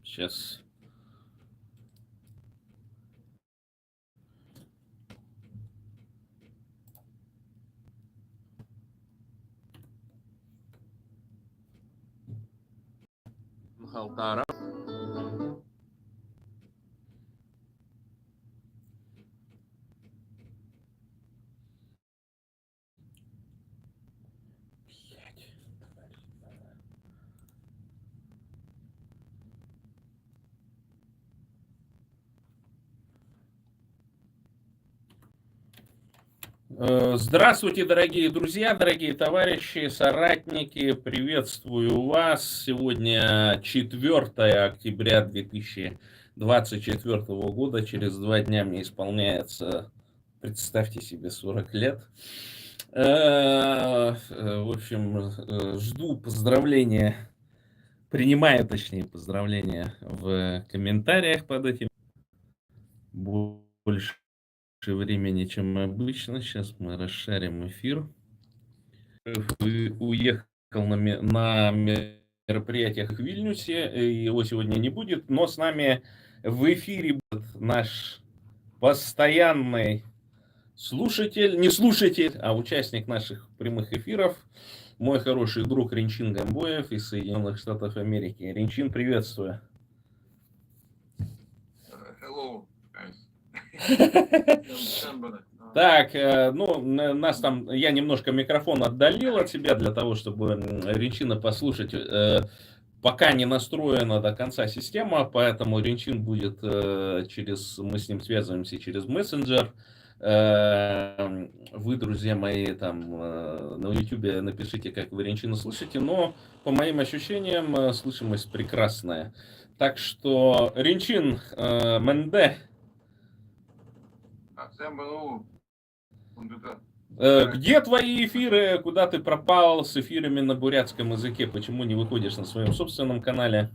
Сейчас. Халтара. Здравствуйте, дорогие друзья, дорогие товарищи, соратники, приветствую вас. Сегодня 4 октября 2024 года, через 2 дня мне исполняется, представьте себе, 40 лет. В общем, жду поздравления, принимаю, точнее, поздравления в комментариях под этим. Больше времени, чем обычно. Сейчас мы расшарим эфир. Уехал на мероприятиях в Вильнюсе, его сегодня не будет, но с нами в эфире будет наш постоянный слушатель, не слушатель, а участник наших прямых эфиров, мой хороший друг Ринчин Гамбоев из Соединенных Штатов Америки. Ринчин, приветствую. Hello, guys. Так, ну, нас там, я немножко микрофон отдалил от себя для того, чтобы Ринчина послушать. Пока не настроена до конца система, поэтому Ринчин будет мы с ним связываемся через мессенджер. Вы, друзья мои, там на YouTube напишите, как вы Ринчина слышите, но по моим ощущениям слышимость прекрасная. Так что, Ринчин, Менде. Где твои эфиры? Куда ты пропал с эфирами на бурятском языке? Почему не выходишь на своем собственном канале?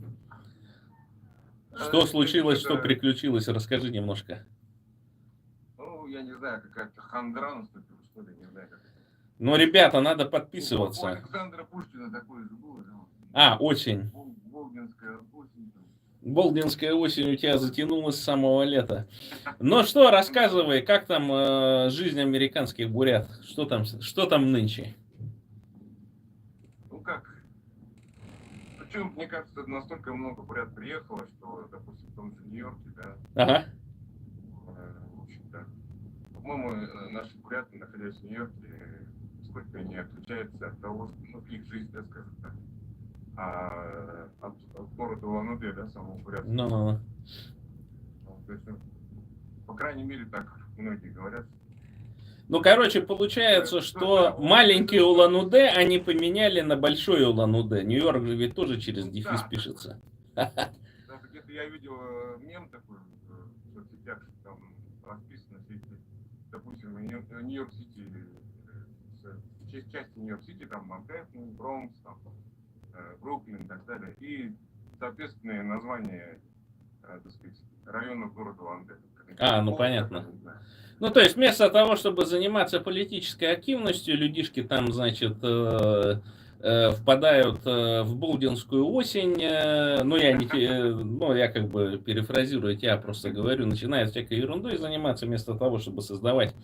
Что случилось, что приключилось? Расскажи немножко. Ну, я не знаю, какая-то хандра наступила, что ли, не знаю. Ну, ребята, надо подписываться. У Александра Пушкина такое же было. Очень. Болдинская осень. Болдинская осень у тебя затянулась с самого лета. Ну что, рассказывай, как там жизнь американских бурят? Что там нынче? Ну как? Причем, мне кажется, настолько много бурят приехало, что, допустим, в том же Нью-Йорке, да. Ага. В общем-то, по-моему, наши буряты, находясь в Нью-Йорке, сколько не отличаются от того, что, ну, их жизнь, да, скажем так. От города Улан-Удэ, да, самого бурятского. Ну. То есть, по крайней мере, так многие говорят. Ну, короче, получается, что маленький Улан-Удэ они поменяли на большой Улан-Удэ. Нью-Йорк же ведь тоже через дефис пишется. Где-то я видел мем такой в соцсетях, что там расписано, допустим, Нью-Йорк-Сити, части Нью-Йорк-Сити, там Манхэттен, Бронкс, там Бруклин и так далее. И соответственные названия, так сказать, районов города Улан-Удэ. Ну понятно. Ну, то есть, вместо того, чтобы заниматься политической активностью, людишки там, значит, впадают в болдинскую осень, я как бы перефразирую, я просто говорю, начинают всякой ерундой заниматься, вместо того, чтобы создавать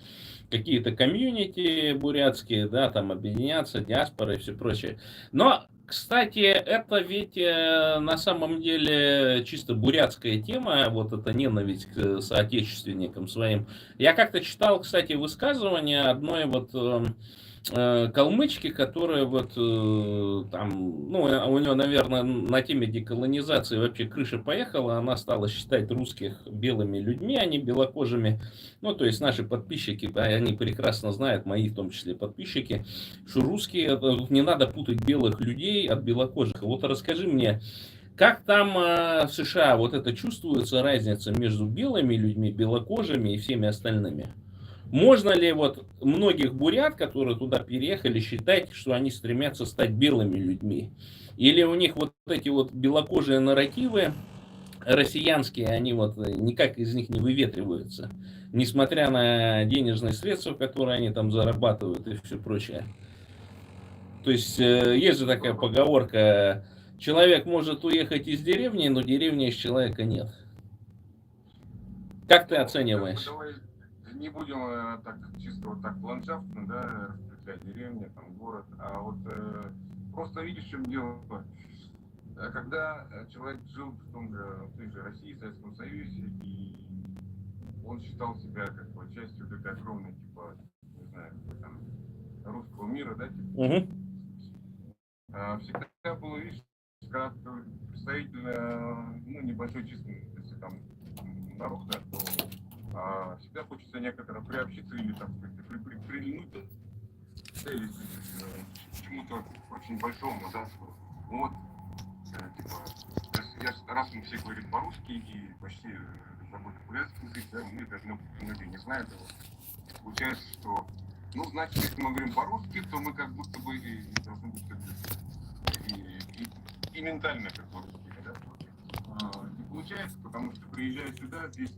какие-то комьюнити бурятские, да, там объединяться, диаспоры и все прочее. Но, кстати, это ведь на самом деле чисто бурятская тема, вот эта ненависть к соотечественникам своим. Я как-то читал, кстати, высказывание одной вот калмычки, которая вот там, ну, у нее, наверное, на теме деколонизации вообще крыша поехала, она стала считать русских белыми людьми, а не белокожими. Ну, то есть наши подписчики, они прекрасно знают, мои в том числе подписчики, что русские, не надо путать белых людей от белокожих. Вот расскажи мне, как там в США вот это чувствуется разница между белыми людьми, белокожими и всеми остальными? Можно ли вот многих бурят, которые туда переехали, считать, что они стремятся стать белыми людьми? Или у них вот эти вот белокожие нарративы россиянские, они вот никак из них не выветриваются, несмотря на денежные средства, которые они там зарабатывают и все прочее. То есть есть же такая поговорка: Человек может уехать из деревни, но деревни из человека нет. Как ты Ну, как бы оцениваешь? давай не будем так чисто вот так ландшафтно, да, распределять деревня, там, город, а вот просто видишь, в чем дело. Когда человек жил в в той же России, в Советском Союзе, и он считал себя как бы частью вот этой огромной, типа, не знаю, там, русского мира, да, типа, Угу. всегда было, видишь, как представитель, ну, небольшой численности, там, народа, то всегда хочется некоторо приобщиться или, там, прильнуть, да, или к чему-то очень большому, да, вот, типа, раз мы все говорим по-русски и почти забыли бурятский язык, да, мы даже многие не знают его, получается, что, ну, значит, если мы говорим по-русски, то мы как будто бы и должны быть как бы и ментально как бы русские, да, не получается, потому что приезжая сюда, здесь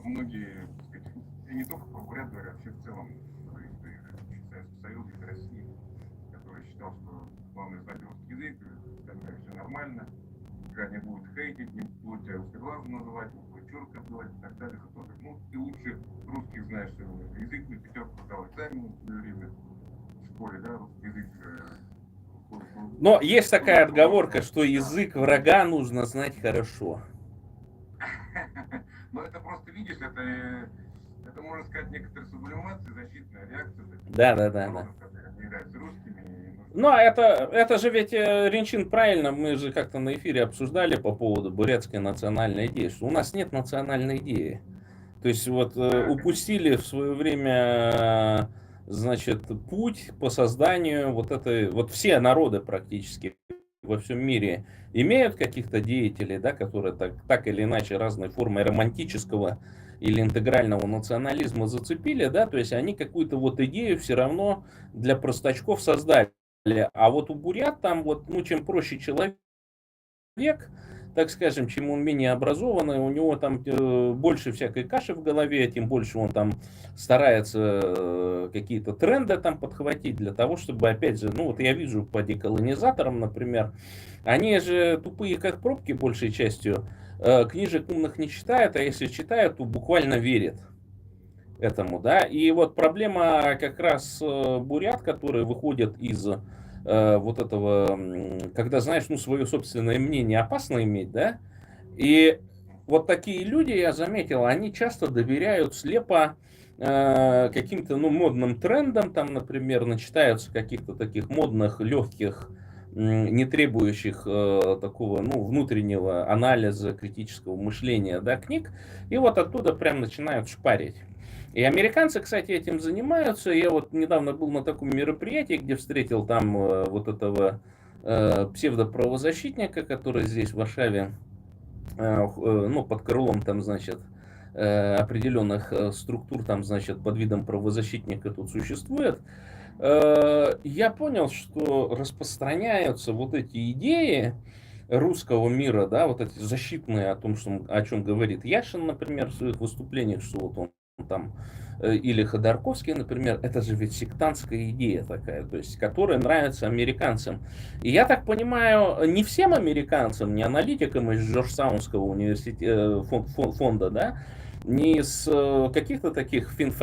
многие, так сказать, и не только про бурят говорят, вообще в целом, Советский Союз, из России, который считал, что главное знать русский язык, остальное все нормально, когда не будут хейтить, не будут тебя узкоглазым называть, не будут чурка делать и так далее, то ну, ты лучше русский знаешь язык, на пятерку сдал экзамен в свое время в школе, да, русский язык. Но есть такая отговорка, что язык врага нужно знать хорошо. Но это просто, видишь, это можно сказать, некоторые сублимации, защитная реакция Да, да, да, да. народов, которые не являются русскими. И нужно... Ну, это же ведь, Ринчин, правильно, мы же как-то на эфире обсуждали по поводу бурятской национальной идеи, что у нас нет национальной идеи. То есть вот Да, упустили в свое время, значит, путь по созданию вот этой, вот все народы практически во всем мире имеют каких-то деятелей, да, которые так или иначе разной формой романтического или интегрального национализма зацепили, да, то есть они какую-то вот идею все равно для простачков создали. А вот у бурят там вот, ну, чем проще человек, так скажем, чем он менее образованный, у него там больше всякой каши в голове, тем больше он там старается какие-то тренды там подхватить для того, чтобы, опять же, ну вот я вижу по деколонизаторам, например, они же тупые как пробки большей частью, книжек умных не читают, а если читают, то буквально верят этому, да. И вот проблема как раз бурят, которые выходят из вот этого, когда знаешь, ну, свое собственное мнение опасно иметь, да. И вот такие люди, я заметил, они часто доверяют слепо каким-то, ну, модным трендам, там, например, начитаются каких-то таких модных, легких, не требующих такого, ну, внутреннего анализа, критического мышления, да, книг, и вот оттуда прям начинают шпарить. И американцы, кстати, этим занимаются. Я вот недавно был на таком мероприятии, где встретил там вот этого псевдоправозащитника, который здесь, в Варшаве, ну, под крылом там, значит, определенных структур, там, значит, под видом правозащитника тут существует. Я понял, что распространяются вот эти идеи русского мира, да, вот эти защитные о чем говорит Яшин, например, в своих выступлениях, что вот он там, или Ходорковский, например, это же ведь сектантская идея такая, то есть, которая нравится американцам. И я так понимаю, не всем американцам, не аналитикам из Джорджтаунского университета, фонда, да, не из каких-то таких think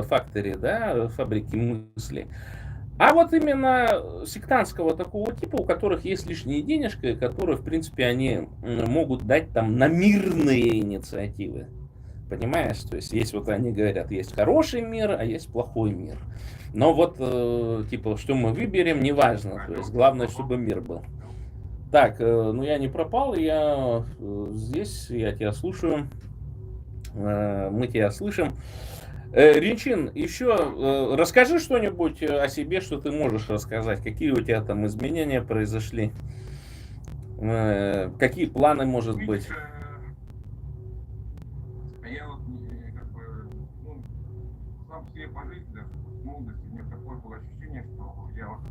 factory, да, фабрики мысли, а вот именно сектантского такого типа, у которых есть лишние денежки, которые, в принципе, они могут дать там на мирные инициативы. Понимаешь? То есть есть вот они говорят, есть хороший мир, а есть плохой мир. Но вот, типа, что мы выберем, неважно. То есть главное, чтобы мир был. Так, ну я не пропал, я здесь, я тебя слушаю. Мы тебя слышим. Ринчин, еще расскажи что-нибудь о себе, что ты можешь рассказать. Какие у тебя там изменения произошли? Какие планы, может быть? А я вот как бы, ну, сам по себе по жизни, даже в молодости, у меня такое было ощущение, что я вот,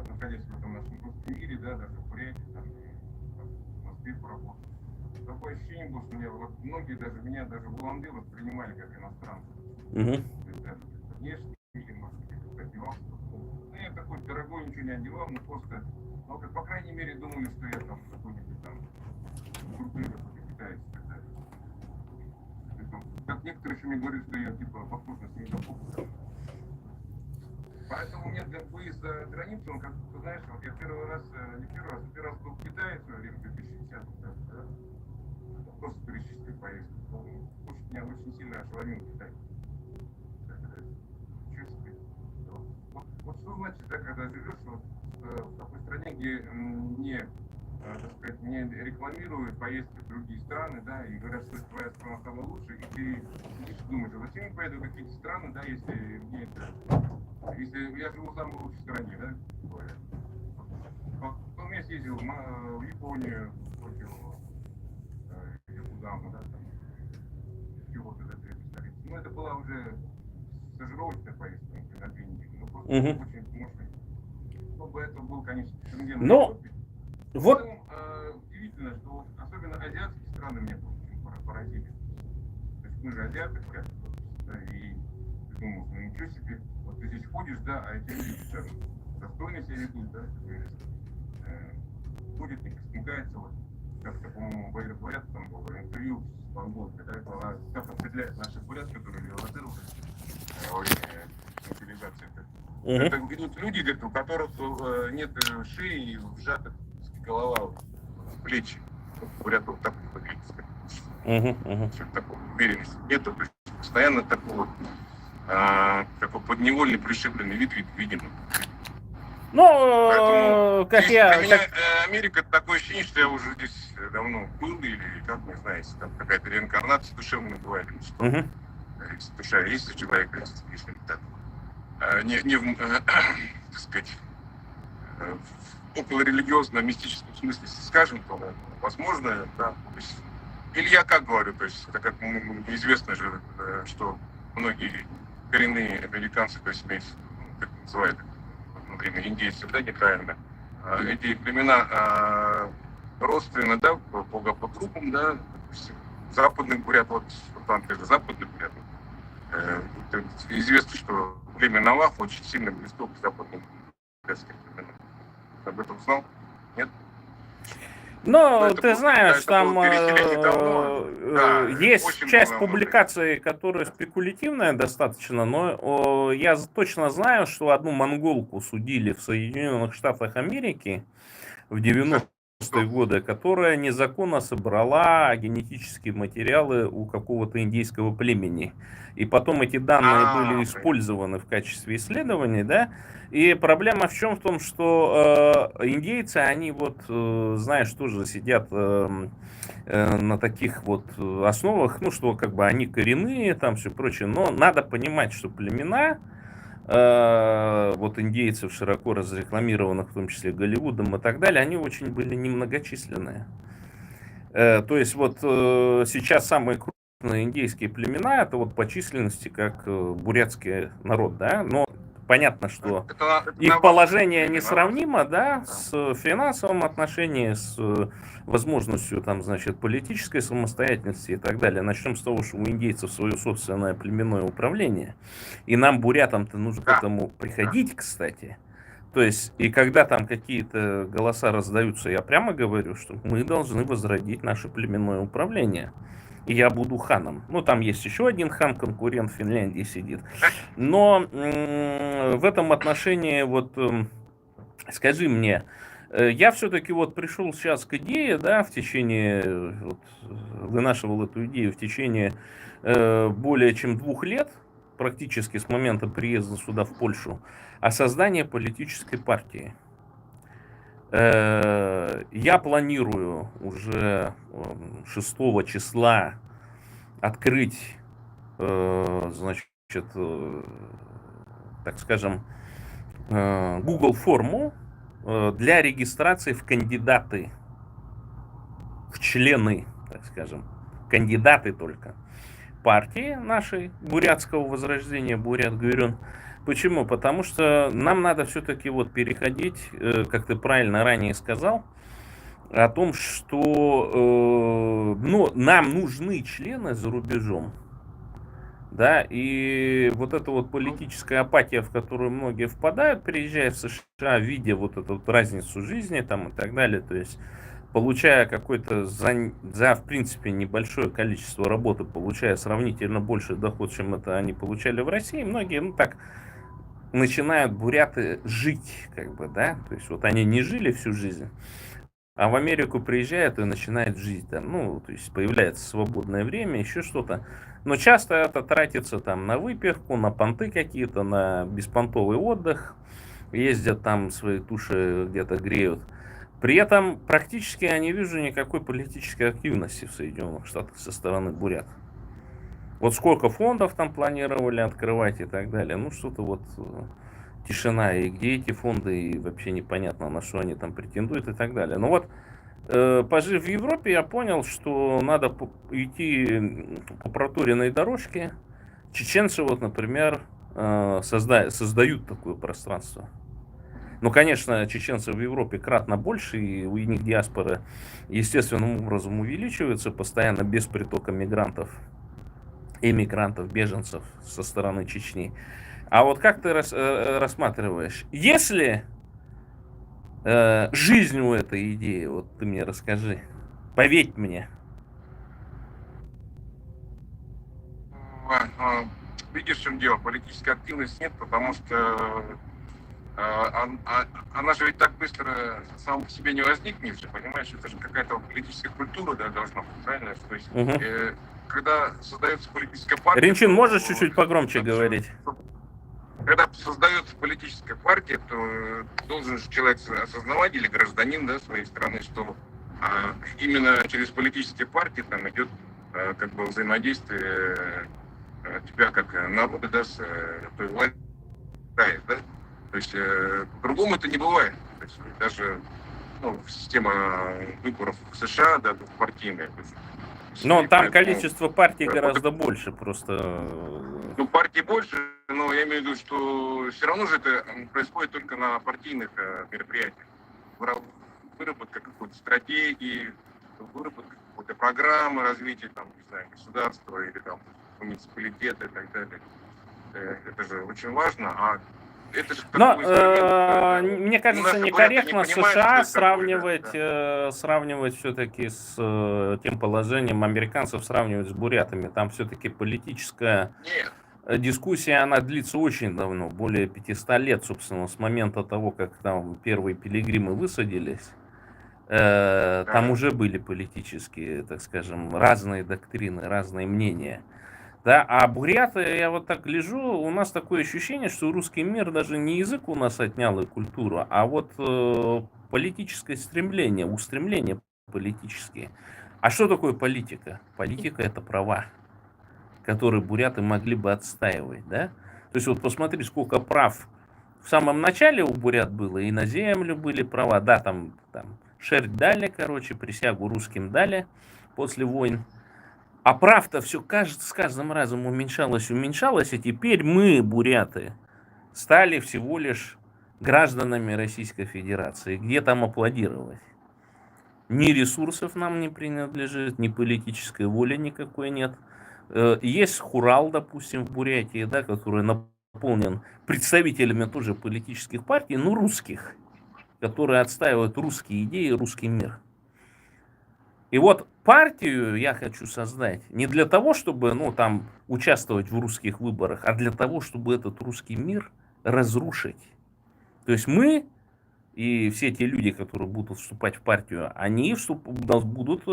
находясь в этом нашем русском мире, да, даже в Бурятии, там, в Москве поработал, такое ощущение было, что вот многие даже меня даже в Улан-Удэ воспринимали как иностранца. Угу. То есть даже внешне, или, может быть, как-то одевался. Ну, я такой дорогой ничего не одевал, но просто, ну, как, по крайней мере, думали, что я там какой-нибудь там крупный какой-то китаец и так далее. Как некоторые еще мне говорят, что я типа похож на Сингапур. Поэтому мне для выезда за границу, он как ты знаешь, вот я первый раз, не первый раз, первый раз был в Китае в свое время, в 2010 да, просто туристической поездки. Меня очень сильно ошеломил Китай. Ничего себе. Вот что значит, да, когда живешь вот, в такой стране, где не, так сказать, не рекламируют поездки в другие страны, да, и говорят, что твоя страна стала лучше, и ты сидишь и думаешь, а зачем я поеду в какие-то страны, да, если мне это... Если я живу в самой лучшей стране, да, говоря. Потом я съездил в Японию, в Токио, Якудаму, да, там, Киото, да, столица. Ну, это была уже стажировочная поездка на 2 недели. Ну, просто очень мощный. Чтобы это был, конечно, шенгенный опыт. Вот. Потом, удивительно, что вот, особенно азиатские страны меня очень поразили. То есть мы же азиаты, да, и ты думаешь, ну ничего себе. Вот ты здесь ходишь, да, а эти люди достойно себя ведут, да, ходят, не стекаются, вот, как-то, по-моему, говорят, там было интервью с Панголкой, да, как определяет наших бурят, которые релацировали во время мобилизации. Это идут люди, говорят, у которых нет шеи и сжата голова, плечи. Бурят вот так выглядит. Такой уверенности нету, то есть постоянно такого такой подневольный пришибленный вид виден. Ну, как я... Для меня Америка такое ощущение, что я уже здесь давно был, или как, не знаю, если там какая-то реинкарнация душевная бывает, или что. Если душа есть у человека, если так. Не в, так сказать, в околорелигиозно-мистическом смысле, если скажем, то возможно, да. То есть, или я как говорю, то есть, так как известно же, что многие коренные американцы, то есть, как называют во время индейцев, да, неправильно, эти племена родственны, да, по группам, да, западных бурят, вот там даже западных бурят. Известно, что племя Навах очень сильно близко к западным бурятским племенам. Об этом знал? Нет? Ну, ты знаешь, там есть очень часть публикаций, которая спекулятивная достаточно, но я точно знаю, что одну монголку судили в Соединенных Штатах Америки в 90-е годы, которая незаконно собрала генетические материалы у какого-то индейского племени. И потом эти данные были использованы в качестве исследований, да. И проблема в чем? В том, что индейцы, они вот, знаешь, тоже сидят на таких вот основах, ну, что как бы они коренные, там все прочее. Но надо понимать, что племена, вот индейцев, широко разрекламированных, в том числе Голливудом и так далее, они очень были немногочисленные. То есть вот сейчас самые крупные индейские племена, это вот по численности как бурятский народ, да, но понятно, что их положение несравнимо, да, с финансовым отношением, с возможностью, там, значит, политической самостоятельности и так далее. Начнем с того, что у индейцев свое собственное племенное управление, и нам, бурятам-то, нужно к этому приходить, кстати. То есть, и когда там какие-то голоса раздаются, я прямо говорю, что мы должны возродить наше племенное управление. И я буду ханом. Ну, там есть еще один хан, конкурент в Финляндии сидит. Но в этом отношении, вот, скажи мне, я все-таки вот пришел сейчас к идее, да, в течение, вот, вынашивал эту идею в течение более чем 2 лет, практически с момента приезда сюда, в Польшу, о создании политической партии. Я планирую уже 6 числа открыть, значит, так скажем, Google форму для регистрации в кандидаты, в члены, так скажем, кандидаты только партии нашей бурятского возрождения, Бурят-Гюрюн. Почему? Потому что нам надо все-таки вот переходить, как ты правильно ранее сказал, о том, что ну, нам нужны члены за рубежом да, и вот эта вот политическая апатия, в которую многие впадают, приезжая в США, видя вот эту вот разницу жизни там и так далее, то есть получая какой-то в принципе, небольшое количество работы, получая сравнительно больший доход, чем это они получали в России, многие, ну так, начинают буряты жить, как бы, да, то есть вот они не жили всю жизнь, а в Америку приезжают и начинают жить там, ну, то есть появляется свободное время, еще что-то. Но часто это тратится там на выпивку, на понты какие-то, на беспонтовый отдых. Ездят там свои туши где-то греют. При этом практически я не вижу никакой политической активности в Соединенных Штатах со стороны бурят. Вот сколько фондов там планировали открывать и так далее. Ну, что-то вот тишина. И где эти фонды, и вообще непонятно, на что они там претендуют и так далее. Ну вот, пожив в Европе, я понял, что надо идти по проторенной дорожке. Чеченцы, вот, например, создают такое пространство. Ну, конечно, чеченцы в Европе кратно больше, и у них диаспора естественным образом увеличивается постоянно без притока мигрантов, эмигрантов, беженцев со стороны Чечни. А вот как ты рассматриваешь, если жизнь у этой идеи, вот ты мне расскажи, поверь мне. Видишь, в чем дело? Политической активности нет, потому что она же ведь так быстро сама по себе не возникнет же, понимаешь? Это же какая-то политическая культура, да, должна быть, правильно? То есть, Угу. когда создается политическая партия... Ринчин, можешь чуть-чуть погромче говорить? Когда создается политическая партия, то должен же человек осознавать, или гражданин, да, своей страны, что именно через политические партии там идет как бы взаимодействие тебя как народа, да, с той властью, да? То есть по-другому это не бывает. То есть, даже система выборов в США, да, двухпартийная. Но там количество партий гораздо больше, просто... Ну, партий больше, но я имею в виду, что все равно же это происходит только на партийных мероприятиях. Выработка какой-то стратегии, выработка какой-то программы развития, там, не знаю, государства или там муниципалитета и так далее. Это же очень важно. А это же но мне кажется, некорректно США сравнивать все-таки с тем положением американцев, сравнивать с бурятами. Там все-таки политическая дискуссия, она длится очень давно, более 500 лет, собственно, с момента того, как там первые пилигримы высадились. Там уже были политические, так скажем, разные доктрины, разные мнения. Да, а буряты, я вот так гляжу, у нас такое ощущение, что русский мир даже не язык у нас отнял и культуру, а вот политическое стремление, устремления политические. А что такое политика? Политика — это права, которые буряты могли бы отстаивать, да? То есть вот посмотри, сколько прав в самом начале у бурят было, и на землю были права, да, там шерсть дали, короче, присягу русским дали после войн. А прав-то все с каждым разом уменьшалось, и теперь мы, буряты, стали всего лишь гражданами Российской Федерации. Где там аплодировать? Ни ресурсов нам не принадлежит, ни политической воли никакой нет. Есть хурал, допустим, в Бурятии, да, который наполнен представителями тоже политических партий, но русских, которые отстаивают русские идеи, русский мир. И вот партию я хочу создать не для того, чтобы, там участвовать в русских выборах, а для того, чтобы этот русский мир разрушить. То есть мы и все те люди, которые будут вступать в партию, они будут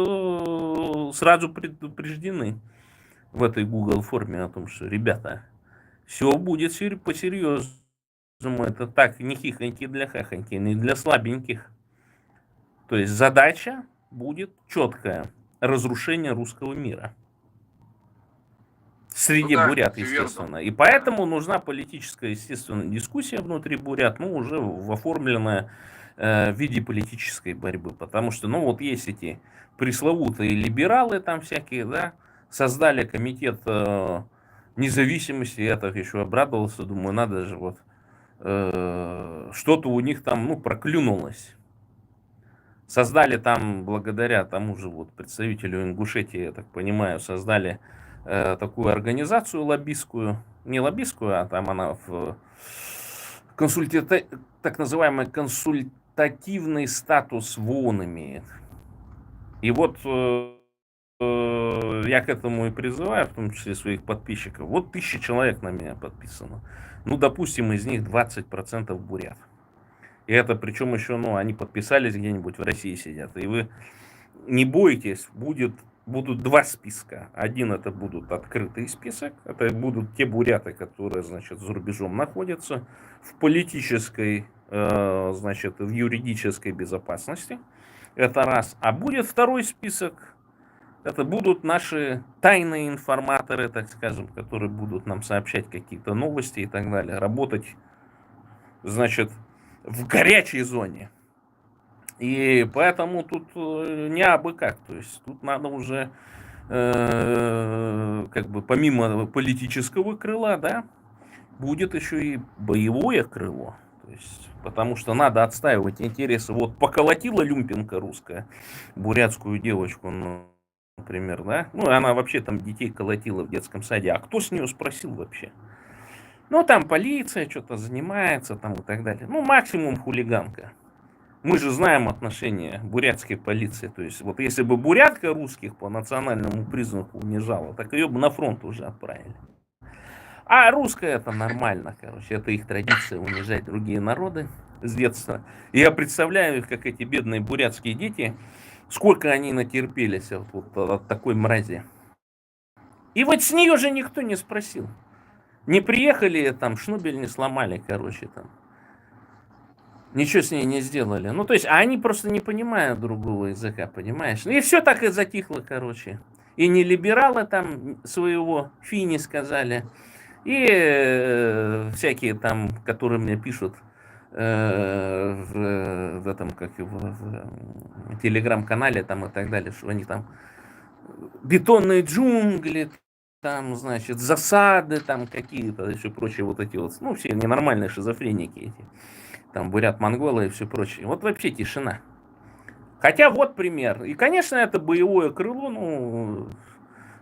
сразу предупреждены в этой Google форме о том, что, ребята, все будет по-серьезному. Это так, не хихоньки для хахоньки, не для слабеньких. То есть задача будет четкое: разрушение русского мира. Среди бурят, естественно. И поэтому нужна политическая, естественно, дискуссия внутри бурят, уже оформленная в виде политической борьбы. Потому что, вот есть эти пресловутые либералы там всякие, да, создали комитет независимости, я так еще обрадовался, думаю, надо же, вот что-то у них там, проклюнулось. Создали там, благодаря тому же вот представителю Ингушетии, я так понимаю, создали такую организацию лоббистскую, не лоббистскую, а там она в так называемый консультативный статус в ООН имеет. И вот я к этому и призываю, в том числе своих подписчиков. Вот 1000 человек на меня подписано. Ну, допустим, из них 20% бурят. И это причем еще, ну, они подписались где-нибудь в России сидят. И вы не бойтесь, будут два списка. Один это будут открытый список. Это будут те буряты, которые, значит, за рубежом находятся в политической, значит, в юридической безопасности. Это раз. А будет второй список. Это будут наши тайные информаторы, так скажем, которые будут нам сообщать какие-то новости и так далее. Работать, значит, в горячей зоне. И поэтому тут не абы как. То есть тут надо уже как бы помимо политического крыла, да, будет еще и боевое крыло. То есть, потому что надо отстаивать интересы. Вот поколотила люмпинка русская бурятскую девочку, ну, например, да. Ну, она вообще там детей колотила в детском саде. А кто с нее спросил вообще? Ну, там полиция что-то занимается, там и так далее. Ну, максимум хулиганка. Мы же знаем отношение бурятской полиции. То есть, вот если бы бурятка русских по национальному признаку унижала, так ее бы на фронт уже отправили. А русская это нормально, короче. Это их традиция унижать другие народы с детства. И я представляю их, как эти бедные бурятские дети, сколько они натерпелись вот от такой мрази. И вот с нее же никто не спросил. Не приехали там, шнубель не сломали, короче, там. Ничего с ней не сделали. Ну, то есть, они просто не понимают другого языка, понимаешь? И все так и затихло, короче. И не либералы там своего фини сказали, и всякие там, которые мне пишут в этом, как его, в телеграм-канале там и так далее, что они там бетонные джунгли, там, значит, засады там какие-то, еще прочие вот эти вот, ну, все ненормальные шизофреники эти. Там бурят-монголы и все прочее. Вот вообще тишина. Хотя вот пример. И, конечно, это боевое крыло, ну,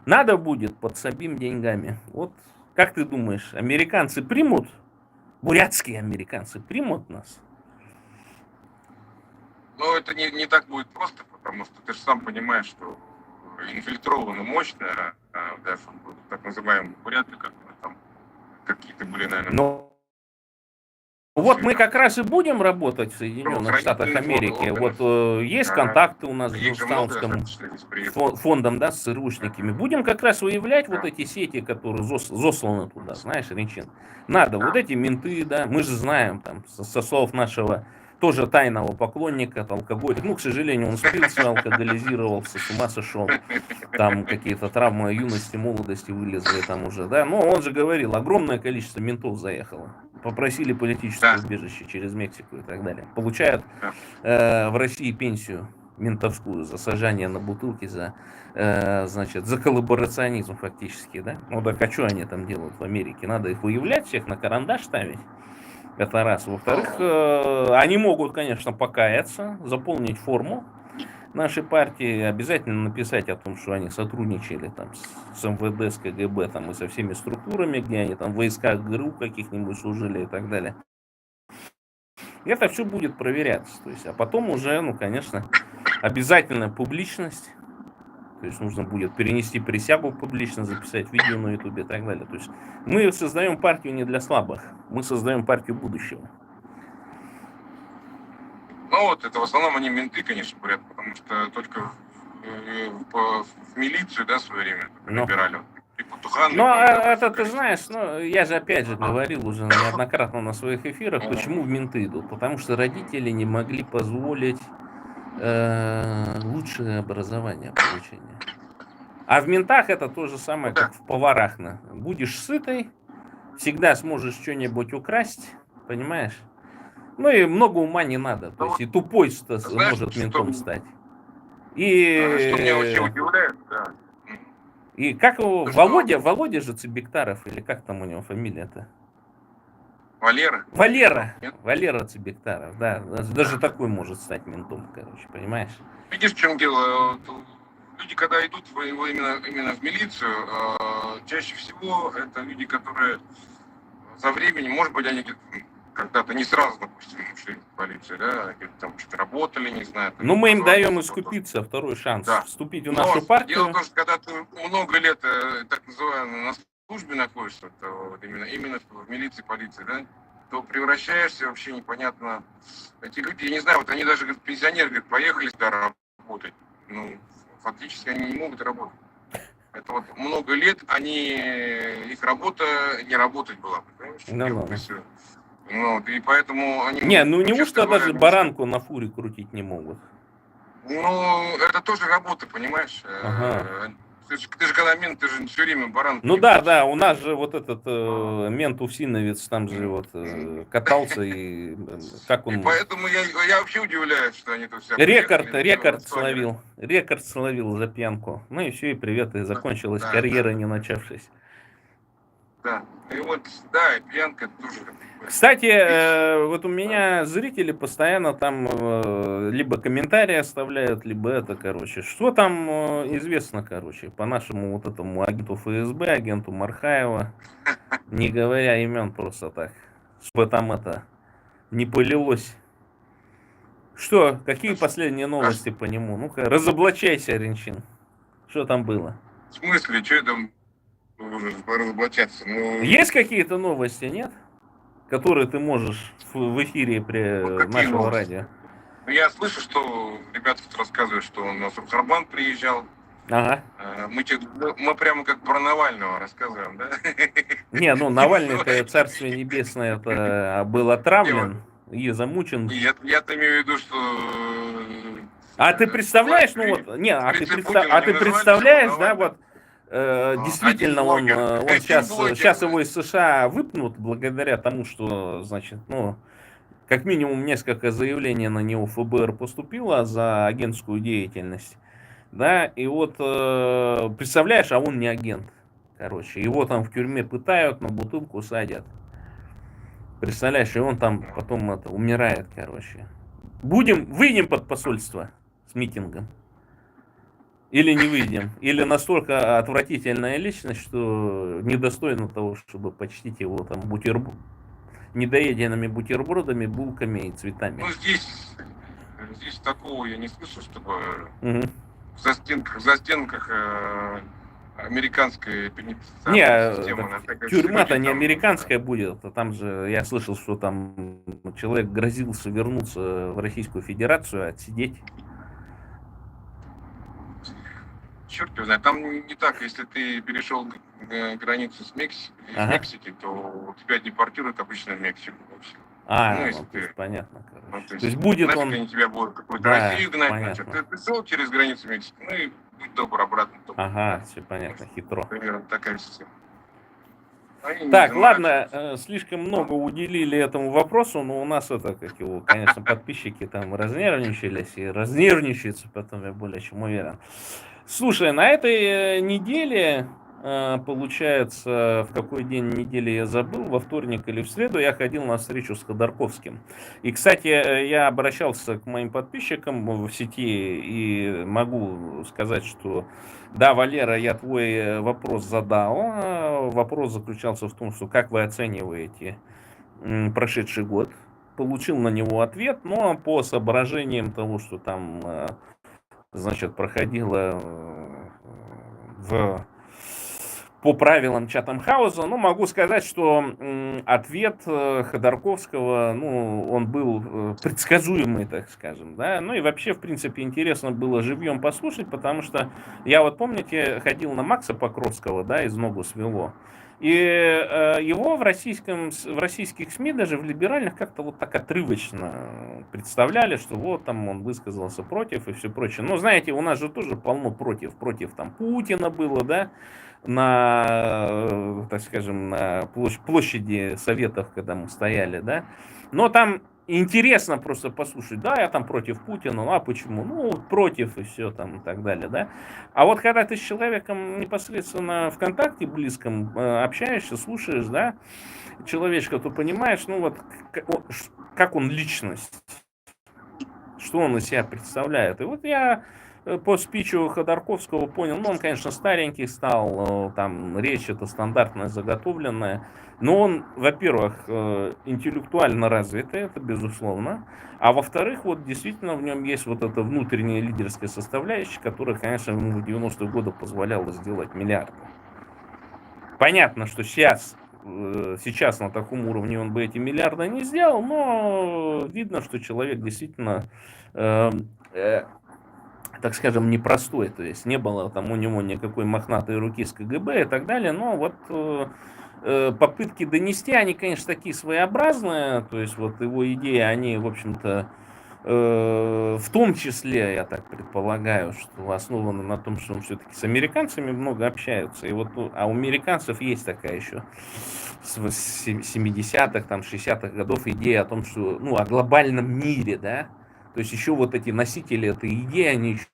надо будет подсобим деньгами. Вот как ты думаешь, американцы примут? Бурятские американцы примут нас? Но это не так будет просто, потому что ты же сам понимаешь, что инфильтровано мощно, даже так называемые буряты, как там какие-то были, наверное. Но вот мы как раз и будем работать в Соединенных Штатах Америки. Вот есть контакты у нас с Джорджтаунским фондом, да, с ЦРУшниками. Будем как раз выявлять вот эти сети, которые засланы туда, знаешь, Ричин. Надо, вот эти менты, да, мы же знаем, там, со слов нашего тоже тайного поклонника, алкоголик. Ну, к сожалению, он спился, алкоголизировался, с ума сошел. Там какие-то травмы юности, молодости вылезли там уже, да. Но он же говорил, огромное количество ментов заехало. Попросили политическое убежище через Мексику и так далее. Получают в России пенсию ментовскую за сажание на бутылки, за, значит, за коллаборационизм фактически, да. Ну так а что они там делают в Америке? Надо их выявлять, всех на карандаш ставить. Это раз. Во-вторых, они могут, конечно, покаяться, заполнить форму нашей партии, обязательно написать о том, что они сотрудничали там с МВД, с КГБ там, и со всеми структурами, где они там в войсках ГРУ каких-нибудь служили и так далее. И это все будет проверяться. То есть, а потом уже, ну, конечно, обязательно публичность. То есть нужно будет перенести присягу публично, записать видео на ютубе и так далее. То есть мы создаем партию не для слабых, мы создаем партию будущего. Ну вот, это в основном они менты, конечно, говорят, потому что только в милицию, да, в свое время набирали. Ну, это ты знаешь, ну, я же опять же говорил уже неоднократно на своих эфирах, почему в менты идут. Потому что родители не могли позволить лучшее образование, получение. А в ментах это то же самое, как в поварах. Будешь сытый, всегда сможешь что-нибудь украсть, понимаешь? Ну и много ума не надо. То есть и тупой может ментом стать. И... Что меня вообще удивляет, да. И как его, Володя же Цибектаров, или как там у него фамилия-то? Валера Цибектаров, да. Даже такой может стать ментом, короче, понимаешь? Видишь, в чем дело? люди, когда идут именно в милицию, чаще всего это люди, которые со временем, может быть, они когда-то не сразу, допустим, ушли в полицию, да, где-то там что-то работали, не знаю. Ну, мы им даем образовались, искупиться, второй шанс, да. вступить в Но нашу дело партию. в том, что когда ты много лет, так называемый, на службе находишься, то вот именно в милиции, полиции, да, то превращаешься вообще непонятно. Эти люди, я не знаю, вот они даже, говорят, пенсионеры, говорят, поехали сюда работать. Ну, фактически они не могут работать. Это вот много лет их работа не работать была, понимаешь? Ну. Ну, вот, и поэтому они... Не, ну честно неужто говоря, даже баранку на фуре крутить не могут? Ну, это тоже работа, понимаешь? Ага. Ты же когда мент, ты же все время баранку Ну не да, крутишь. да, у нас же вот этот мент Усиновец там же вот катался и как И он... поэтому я вообще удивляюсь, что они тут все Рекорд словил за пьянку. Ну и все, и привет, и закончилась Да, карьера, да, не начавшись. да. И вот, да, и пьянка тоже. Кстати, вот у меня зрители постоянно там либо комментарии оставляют, либо это, короче. Что там известно, короче, по нашему вот этому агенту ФСБ, агенту Мархаева, не говоря имен просто так, чтобы там это не полилось. Что, какие последние новости по нему? Ну-ка, разоблачайся, Ренчин. Что там было? В смысле, что это разоблачаться? Ну, Есть какие-то новости, нет? Которые ты можешь в эфире какие нашего новости? радио? Ну, я слышу, что ребята тут рассказывают, что он на Сухарбан приезжал. Ага. Мы прямо как про Навального рассказываем, да? Не, ну Навальный-то, царствие небесное, это был отравлен и замучен. Я-то имею в виду, что... А ты представляешь, ну вот, не, а ты представляешь, да, вот, действительно, он сейчас его из США выпнут благодаря тому, что, значит, ну, как минимум несколько заявлений на него ФБР поступило за агентскую деятельность, да, и вот, представляешь, а он не агент, короче, его там в тюрьме пытают, на бутылку садят, представляешь, и он там потом умирает, короче. Выйдем под посольство с митингом. Или не выйдем. Или настолько отвратительная личность, что недостойна того, чтобы почтить его там недоеденными бутербродами, булками и цветами. Ну, здесь такого я не слышу, чтобы Угу. в застенках американской пенитенциарной системы. Тюрьма-то не американская будет. Там же, я слышал, что там человек грозился вернуться в Российскую Федерацию, отсидеть. Черт его знает, там не так, если ты перешел границу с Мексики, то у тебя депортируют обычно в Мексику. Ну, то есть понятно, короче. То есть будет он... Они тебя будут какую-то Россию гнать, ты пришел через границу Мексики, ну и будь добр, обратно. Ага, все понятно, хитро. Примерно такая система. Так, ладно, слишком много уделили этому вопросу, но у нас это, как его, конечно, подписчики там разнервничались и разнервничаются, потом я более чем уверен. Слушай, на этой неделе, получается, в какой день недели я забыл, во вторник или в среду я ходил на встречу с Ходорковским. И, кстати, я обращался к моим подписчикам в сети и могу сказать, что да, Валера, я твой вопрос задал. Вопрос заключался в том, что как вы оцениваете прошедший год. Получил на него ответ, но по соображениям того, что там, значит, проходило по правилам Чатам-Хауза, ну, могу сказать, что ответ Ходорковского, ну, он был предсказуемый, так скажем, да, ну, и вообще, в принципе, интересно было живьем послушать, потому что я вот, помните, ходил на Макса Покровского, да, из «Ногу свело», и его в российских СМИ, даже в либеральных, как-то вот так отрывочно представляли, что вот там он высказался против и все прочее. Но знаете, у нас же тоже полно против там Путина было, да, на, так скажем, на площади Советов, когда мы стояли, да. Но там интересно просто послушать, да, я там против Путина, ну а почему? Ну, против и все там и так далее, да. А вот когда ты с человеком непосредственно в контакте близком общаешься, слушаешь, да, человечка, то понимаешь, ну вот, как он личность, что он из себя представляет. И вот я по спичу Ходорковского понял, ну, он, конечно, старенький стал, там речь это стандартная, заготовленная, но он, во-первых, интеллектуально развитый, это безусловно, а во-вторых, вот действительно в нем есть вот эта внутренняя лидерская составляющая, которая, конечно, ему в 90-е годы позволяла сделать миллиарды. Понятно, что сейчас на таком уровне он бы эти миллиарды не сделал, но видно, что человек действительно, э, э, так скажем, непростой, то есть не было там у него никакой мохнатой руки с КГБ и так далее, но вот попытки донести, они, конечно, такие своеобразные, то есть вот его идеи, они, в общем-то, в том числе, я так предполагаю, что основано на том, что он все-таки с американцами много общаются. И вот, а у американцев есть такая еще с 70-х, там, 60-х годов идея о том, что, ну, о глобальном мире, да. То есть еще вот эти носители этой идеи, они еще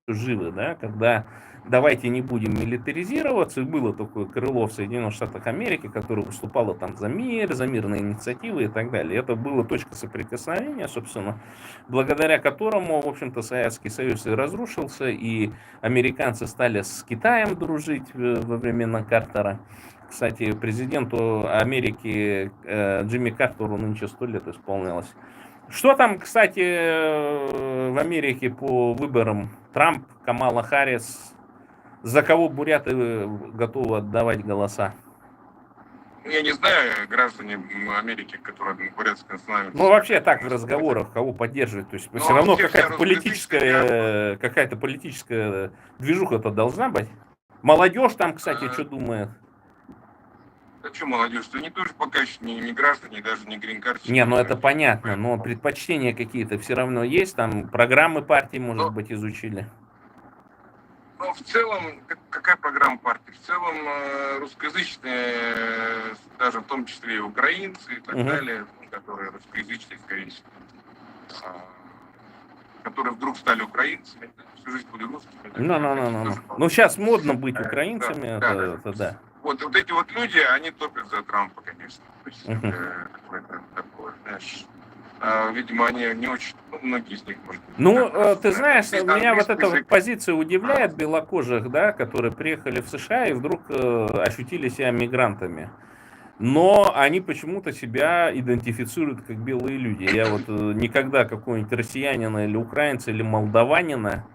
живы, да, когда давайте не будем милитаризироваться. И было такое крыло в Соединенных Штатах Америки, которое выступало там за мир, за мирные инициативы и так далее. Это была точка соприкосновения, собственно, благодаря которому, в общем-то, Советский Союз и разрушился, и американцы стали с Китаем дружить во времена Картера. Кстати, президенту Америки Джимми Картеру нынче 100 лет исполнилось. Что там, кстати, в Америке по выборам? Трамп, Камала Харрис. За кого буряты готовы отдавать голоса? Я не знаю, граждане Америки, которые на бурятской национальности. Ну, вообще так, в разговорах, кого поддерживать. То есть все равно какая-то политическая движуха-то должна быть. Молодежь там, кстати, что думает? А что молодежь? Что они тоже пока еще не граждане, даже не грин-карточки. Не, ну это понятно, но предпочтения какие-то все равно есть. Там программы партии, может быть, изучили. Ну, в целом, какая программа партии? В целом, русскоязычные, даже в том числе и украинцы и так далее, которые русскоязычные, скорее всего, которые вдруг стали украинцами, всю жизнь были русскими. Ну, сейчас модно быть украинцами, да. Вот эти вот люди, они топят за Трампа, конечно. То есть, это такое, знаешь... Видимо, они не очень, многие из них, может быть. Ну, ты знаешь, меня вот эта позиция удивляет белокожих, да, которые приехали в США и вдруг ощутили себя мигрантами. Но они почему-то себя идентифицируют как белые люди. Я вот никогда какого-нибудь россиянина или украинца или молдаванина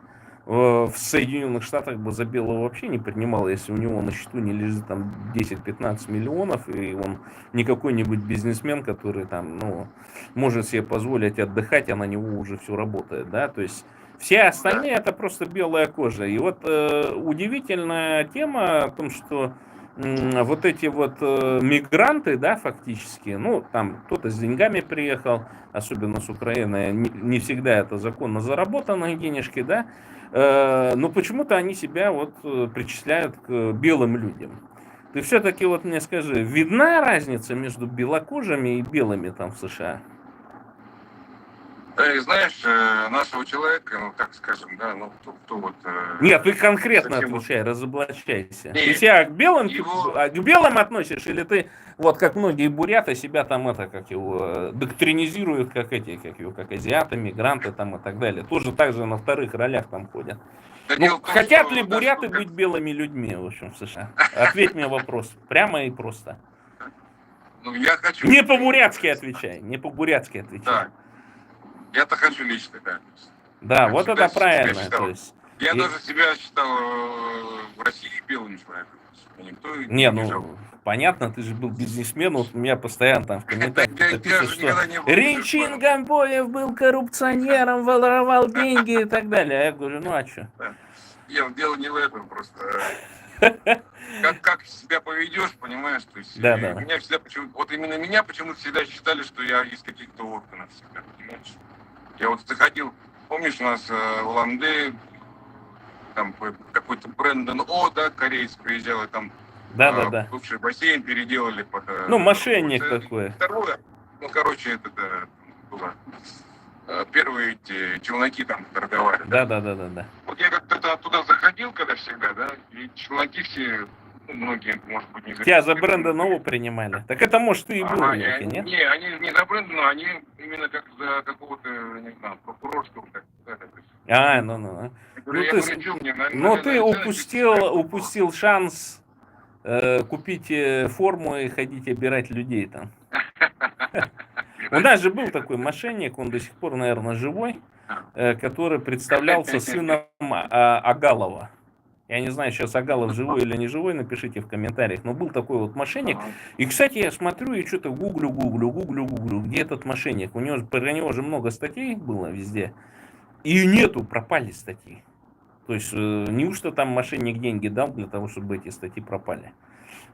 в Соединенных Штатах бы за белого вообще не принимал, если у него на счету не лежит там 10-15 миллионов, и он не какой-нибудь бизнесмен, который там, ну, может себе позволить отдыхать, а на него уже все работает, да, то есть все остальные это просто белая кожа. И вот удивительная тема о том, что вот эти вот мигранты, да, фактически, ну, там кто-то с деньгами приехал, особенно с Украины, не всегда это законно заработанные денежки, да, но почему-то они себя вот причисляют к белым людям. Ты все-таки вот мне скажи, видна разница между белокожими и белыми там в США? И знаешь, нашего человека, ну так скажем, да, ну кто вот... Нет, ты конкретно отвечай, разоблачайся. Ты себя к белым относишь, или ты, вот как многие буряты, себя там это, как его, доктринизируют, как азиаты, мигранты там и так далее. Тоже так же на вторых ролях там ходят. Ну, хотят ли буряты быть белыми людьми, в общем, в США? Ответь мне вопрос, прямо и просто. Ну, я хочу... Не по-бурятски отвечай, не по-бурятски отвечай. Да. Я-то хочу лично, да. Да, вот это правильно. То есть, я даже себя считал в России белым человеком. Никто не, ну, понятно, ты же был бизнесмен, вот у меня постоянно там в комментариях написано, что Ринчин Гамбоев был коррупционером, воровал деньги и так далее. А я говорю, ну а что? Дело не в этом, просто как себя поведешь, понимаешь, то есть меня всегда почему-то, вот именно меня почему-то всегда считали, что я из каких-то органов всегда, понимаешь? Я вот заходил, помнишь, у нас в Улан-Удэ там какой-то Брэндон О, да, кореец приезжал, и там бывший бассейн переделали под... Ну, мошенник такой. Второе, ну, короче, это было... Первые эти челноки там торговали. Да. Вот я как-то туда заходил, когда всегда, да, и челноки все, ну, многие, может быть, не... Тебя за Брэндона О принимали. Так это, может, ты и был, нет? Не, они не за Брэндона, они именно как за какого-то, не знаю, прокурорского, так, Ну. Я Ну говорю, ты, что мне, ну, ты на упустил шанс купить форму и ходить обирать людей там. У нас же был такой мошенник, он до сих пор, наверное, живой, который представлялся сыном Агалова. Я не знаю, сейчас Агалов живой или не живой, напишите в комментариях. Но был такой вот мошенник. И, кстати, я смотрю и что-то гуглю, где этот мошенник. Про него же много статей было везде. И нету, пропали статьи. То есть, неужто там мошенник деньги дал для того, чтобы эти статьи пропали?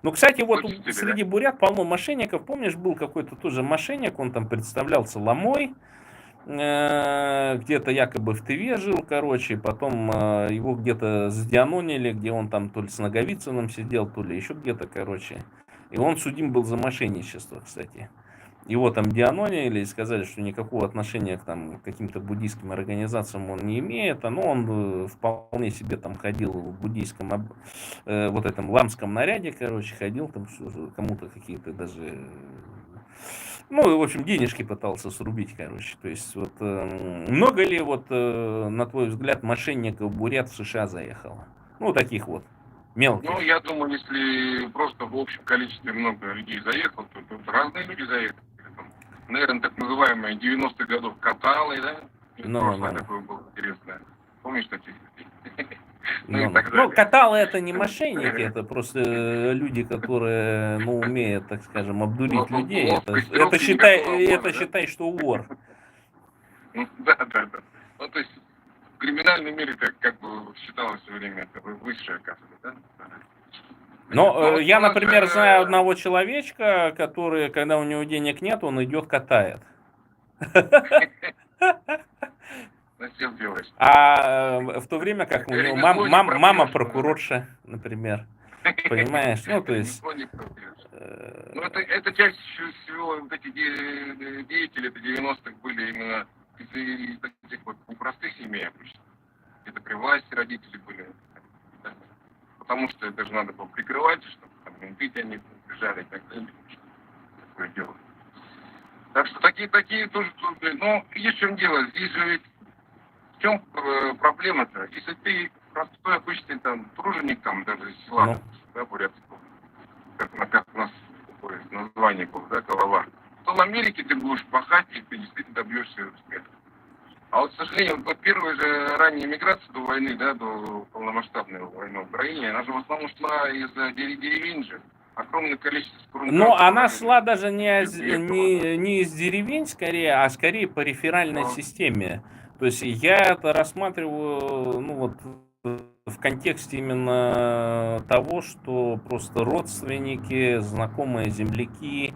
Ну, кстати, вот среди бурят полно мошенников. Помнишь, был какой-то тоже мошенник, он там представлялся Ломой, где-то якобы в Тыве жил, короче, потом его где-то сдианонили, где он там то ли с Наговицыным сидел, то ли еще где-то, короче. И он судим был за мошенничество, кстати. Его там дианонили и сказали, что никакого отношения к каким-то буддийским организациям он не имеет, но он вполне себе там ходил в буддийском вот этом ламском наряде, короче, ходил там кому-то какие-то даже, ну, в общем, денежки пытался срубить, короче. То есть вот много ли вот, на твой взгляд, мошенников бурят в США заехало? Ну, таких вот мелких. Ну, я думаю, если просто в общем количестве много людей заехало, то тут разные люди заехали. Наверное, так называемые 90-х годов каталы, да? Прошлое такое было интересное. Помнишь таких людей? Ну, каталы это не мошенники, это просто люди, которые, ну, умеют, так скажем, обдурить людей. Это считай, что вор. Да. Ну, то есть в криминальном мире это как бы считалось все время это высшая каста, да? Но я, например, знаю одного человечка, который, когда у него денег нет, он идет катает. А в то время как у него мама прокурорша, например. Понимаешь? Ну, то есть... Ну, это чаще всего вот эти деятели 90-х были именно из таких вот непростых семей обычно. Это при власти родители были. Потому что это же надо было прикрывать, чтобы там менты тебя не прижали и так далее. Такое дело. Так что такие тоже трудные. Но есть в чем дело. Здесь же ведь в чем проблема-то? Если ты простой обычный там труженик, там даже из села, да, бурятского, как у нас такое название было, да, голова, то в Америке ты будешь пахать, и ты действительно добьешься успеха. А вот, к сожалению, вот первая же ранняя миграция до войны, да, до полномасштабной войны в Украине, она же в основном шла из деревень же. Огромное количество скорумков. Но она шла даже не из деревень, скорее, а скорее по реферальной системе. То есть я это рассматриваю, ну вот, в контексте именно того, что просто родственники, знакомые земляки,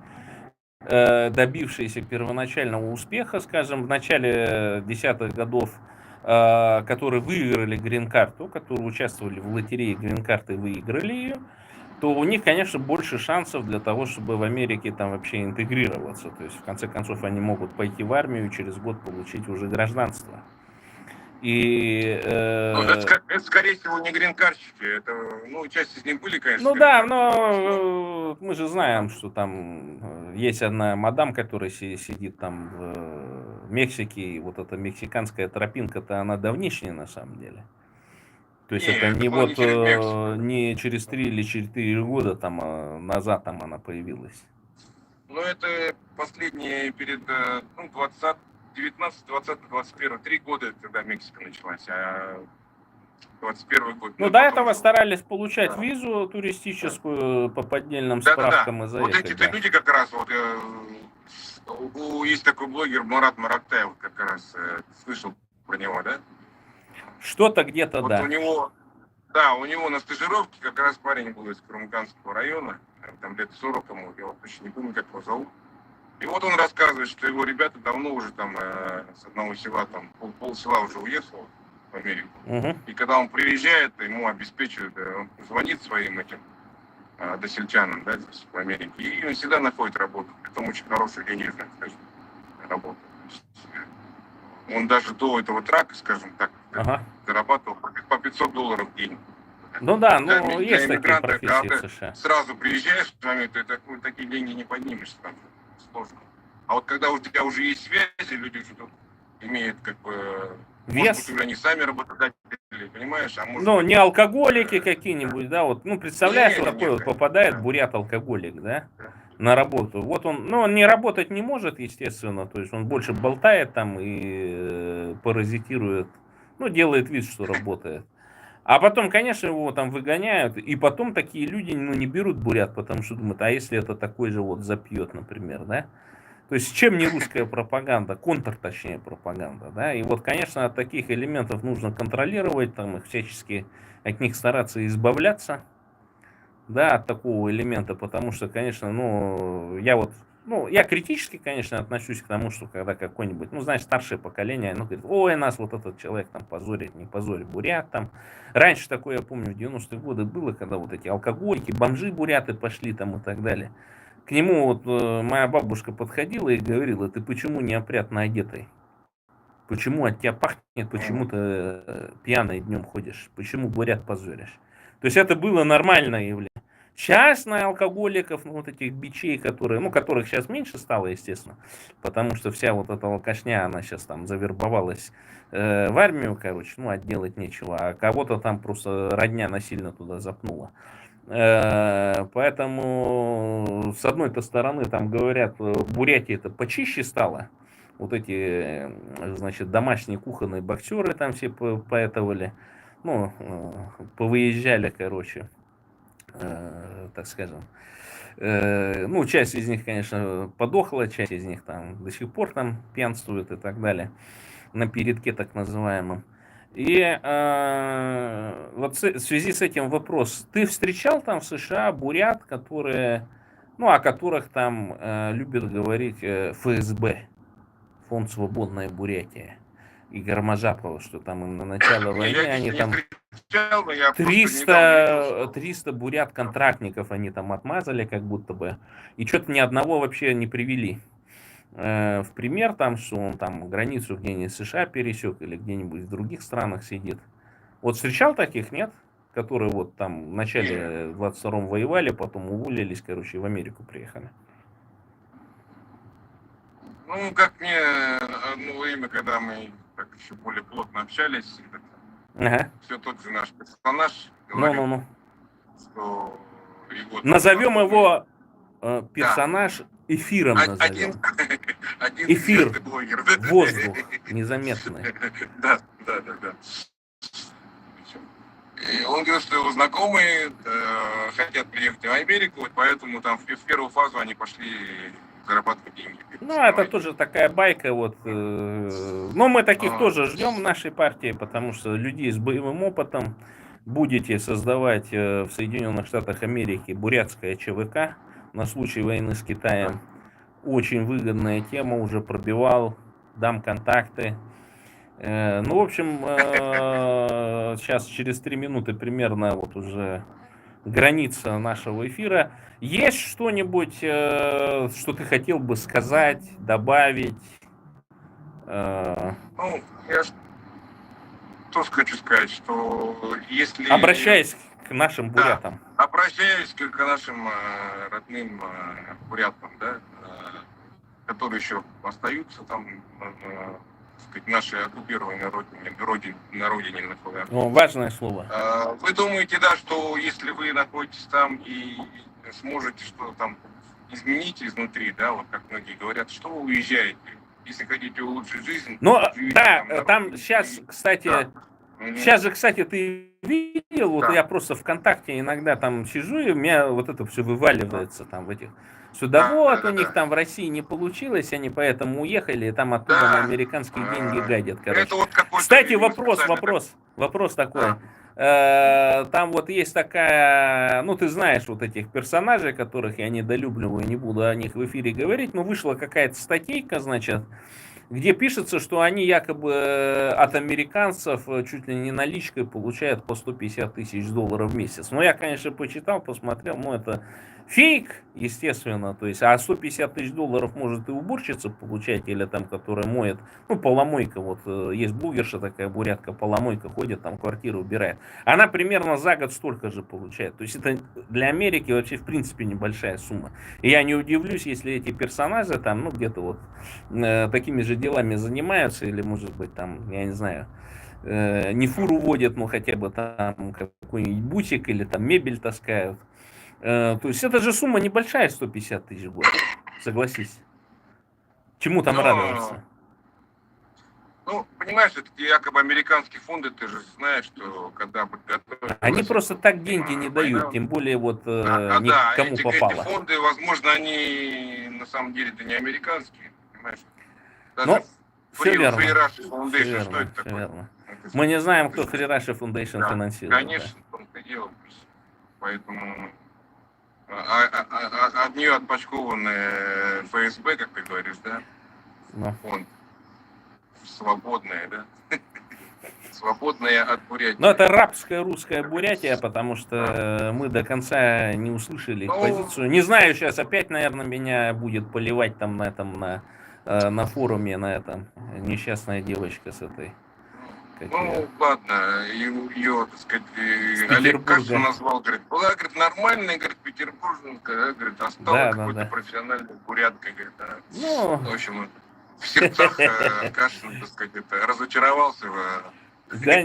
добившиеся первоначального успеха, скажем, в начале десятых годов, которые выиграли грин-карту, которые участвовали в лотерее грин-карты и выиграли ее, то у них, конечно, больше шансов для того, чтобы в Америке там вообще интегрироваться. То есть, в конце концов, они могут пойти в армию и через год получить уже гражданство. И, ну, это, скорее всего, не грин-картщики. Это, ну, часть из них были, конечно. Ну да, но мы же знаем, что там есть одна мадам, которая сидит там в Мексике, и вот эта мексиканская тропинка-то, она давнишняя на самом деле. То есть это не вот не через 3 или 4 года там назад там она появилась. Ну это последние перед 19, 20, 21, 3 года, когда Мексика началась, а 21 год. Ну, до этого старались получать визу туристическую по поддельным справкам и заехать. Вот эти люди как раз, вот есть такой блогер Марат Марактаев, как раз слышал про него, да? Что-то где-то, вот да. У него на стажировке как раз парень был из Карумканского района, там лет 40 ему, я вот точно не помню, как его зовут. И вот он рассказывает, что его ребята давно уже там с одного села, там пол села уже уехало в Америку. И когда он приезжает, ему обеспечивают, он звонит своим этим досельчанам, да, здесь в Америке, и он всегда находит работу. Притом очень хорошую денежную, скажем, работу. Он даже до этого трака, скажем так, зарабатывал по $500 в день. Ну да, ну есть такие профессии в США. Сразу приезжаешь в Америку, ты такие деньги не поднимешь, там сложно. А вот когда у тебя уже есть связи, люди уже тут имеют как бы Может вес. быть, уже они сами работодатели, понимаешь? А может Ну, быть, не алкоголики какие-нибудь, да, вот, ну, представляешь, вот не, такой вот конечно. попадает бурят-алкоголик, да, на работу. Вот он, ну, он не работать не может, естественно, то есть он больше болтает там и паразитирует, ну, делает вид, что работает. А потом, конечно, его там выгоняют, и потом такие люди, ну, не берут бурят, потому что думают, а если это такой же вот запьет, например, да? То есть, чем не русская пропаганда, контр, точнее, пропаганда, да? И вот, конечно, от таких элементов нужно контролировать, там, их всячески от них стараться избавляться, да, от такого элемента, потому что, конечно, ну, я вот, ну, я критически, конечно, отношусь к тому, что когда какой-нибудь, ну, знаешь, старшее поколение, оно говорит, ой, нас вот этот человек там позорит, не позорит, бурят там. Раньше такое, я помню, в 90-е годы было, когда вот эти алкоголики, бомжи буряты пошли там и так далее. К нему вот моя бабушка подходила и говорила, ты почему неопрятно одетый? Почему от тебя пахнет, почему ты пьяный днем ходишь? Почему бурят позоришь? То есть это было нормальное явление. Сейчас на алкоголиков, ну, вот этих бичей, которые, ну, которых сейчас меньше стало, естественно, потому что вся вот эта алкашня, она сейчас там завербовалась в армию, короче, ну, отделать нечего, а кого-то там просто родня насильно туда запнула. Поэтому, с одной-то стороны, там говорят, Бурятия это почище стало. Вот эти, значит, домашние кухонные боксеры там все поэтовали. Ну, повыезжали, короче, так скажем. Ну, часть из них, конечно, подохла, часть из них там до сих пор там пьянствует и так далее. На передке так называемом. И вот в связи с этим вопрос. Ты встречал там в США бурят, которые, ну, о которых там любят говорить ФСБ, Фонд Свободная Бурятия, и Гармажапова, что там на начало Не, я войны они не там встречал, но я просто недавно видел, 300, что 300 бурят-контрактников они там отмазали как будто бы. И что-то ни одного вообще не привели в пример, там, что он там границу где-нибудь в США пересек или где-нибудь в других странах сидит. Вот встречал таких, нет? Которые вот там в не, начале 22-м воевали, потом уволились, короче, в Америку приехали. ну, как мне одно время, когда мы так еще более плотно общались, Ага. все тот же наш персонаж говорил, Ну-ну-ну. что его там Назовем знакомые, его да, персонаж эфиром один, назовем. один Эфир, известный блогер, воздух незаметный. да, да, да, да. И он говорит, что его знакомые хотят приехать в Америку, вот поэтому там в первую фазу они пошли зарабатывать деньги. Ну, это тоже такая байка, вот. Но мы таких А, тоже ждем в нашей партии, потому что людей с боевым опытом будете создавать в Соединенных Штатах Америки бурятское ЧВК на случай войны с Китаем. Очень выгодная тема, уже пробивал, дам контакты. Ну, в общем, сейчас через 3 минуты примерно вот уже граница нашего эфира. Есть что-нибудь, что ты хотел бы сказать, добавить? ну, я тоже хочу сказать, что если... Обращаясь к нашим Да, бурятам. обращаюсь к нашим родным бурятам, да, которые еще остаются там, так сказать, нашей оккупированной родине, на родине НФЛ. Ну, важное слово. Вы думаете, да, что если вы находитесь там и сможете что-то там изменить изнутри, да, вот как многие говорят, что вы уезжаете? Если хотите улучшить жизнь, Ну, живите да, на там родине. сейчас, кстати, Да. сейчас же, кстати, ты видел, вот Да. я просто ВКонтакте иногда там сижу, и у меня вот это все вываливается там в этих... Что да вот, у них там в России не получилось, они поэтому уехали, и там оттуда на Да. американские деньги гадят, короче. Это вот какой-то Кстати, видимо, вопрос такой. Да. Там вот есть такая, ну ты знаешь вот этих персонажей, которых я недолюбливаю, не буду о них в эфире говорить, но вышла какая-то статейка, значит, где пишется, что они якобы от американцев чуть ли не наличкой получают по 150 тысяч долларов в месяц. Ну, я, конечно, почитал, посмотрел, но это фейк, естественно, то есть, а 150 тысяч долларов может и уборщица получать, или там, которая моет, ну, поломойка, вот, есть блогерша такая, бурятка, поломойка, ходит, там, квартиру убирает. Она примерно за год столько же получает, то есть, это для Америки вообще, в принципе, небольшая сумма. И я не удивлюсь, если эти персонажи там, ну, где-то вот такими же делами занимаются, или, может быть, там, я не знаю, не фуру водят, но хотя бы там какой-нибудь бутик или там мебель таскают. То есть это же сумма небольшая, 150 тысяч в год, согласись. Чему там Но, радоваться? ну, понимаешь, это якобы американские фонды, ты же знаешь, что когда бы Они готовилась просто так деньги не дают, война, тем более вот да, кому эти попало. фонды, возможно, они на самом деле-то не американские, понимаешь? Даже Но все Free верно, Russia все Foundation, что верно, это все такое? верно. Это Мы не знаем, кто это Free Russia Foundation да, финансирует, да. конечно, в том-то и дело. Поэтому от нее отпочкованные ФСБ, как ты говоришь, да, Но. фонд свободные, да, свободные от Но Бурятии. это рабская русская Бурятия, потому Да. что мы до конца не услышали их Ну, позицию. Не знаю, сейчас опять, наверное, меня будет поливать там на этом, на форуме, на этом, несчастная девочка с этой, как ее, ну, ладно, ее, так сказать, с Олег Кашин Петербурга. назвал, говорит, была, говорит, нормальная, говорит, петербурженка, да, говорит, а стала Да, да, какой-то да. профессиональной буряткой, говорит, Ну, в общем, в сердцах Кашин, так сказать, разочаровался в да,